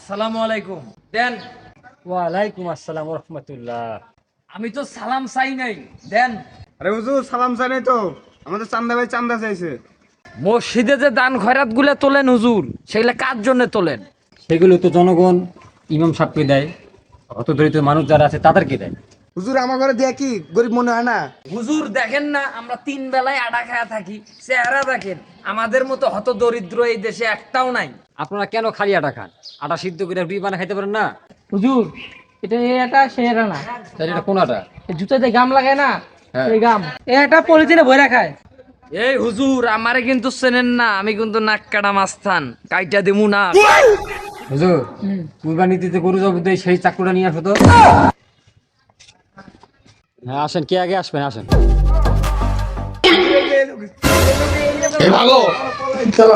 আসসালামু আলাইকুম। দেন। ওয়ালাইকুম আসসালাম ওয়া রাহমাতুল্লাহ। আমি তো সালাম চাই নাই, দেন। আরে হুজুর সালাম চাই নাই তো, আমাদের চান্দা ভাই চান্দা চাইছে। মসজিদে যে দান খয়রাত গুলো তোলেন হুজুর, সেগুলা কার জন্য তোলেন? সেগুলো তো জনগণ ইমাম সাহেবকে দেয়, অত দরিদ্র মানুষ যারা আছে তাদেরকে দেয়। হুজুর আমার ঘরে দেয়া কি গরিব মনে হয় না? হুজুর দেখেন না, আমরা 3 বেলায় আটা খায়া থাকি, চেহারা দেখেন। আমাদের মতো হত দরিদ্র এই দেশে একটাও নাই। আপনারা কেন খালি আটা খান? আটা সিদ্ধ করে রুটি বানা খাইতে পারেন না? হুজুর, এটা এটা সে এটা না, তাহলে এটা কোন আটা? এই জুতাতে গাম লাগায় না, হ্যাঁ। এই গাম এটা পলিথিনে ভরে খায়। এই হুজুর, আমারে কিন্তু চেনেন না, আমি কিন্তু নাক কাটা মাস্তান, কাইটা দিমু না। হুজুর, কুরবানি দিতে গরু জবাই দেয়, সেই চাকুটা নিয়ে আসো তো। হ্যাঁ আসেন, কে আগে আসবেন আসেন। চলো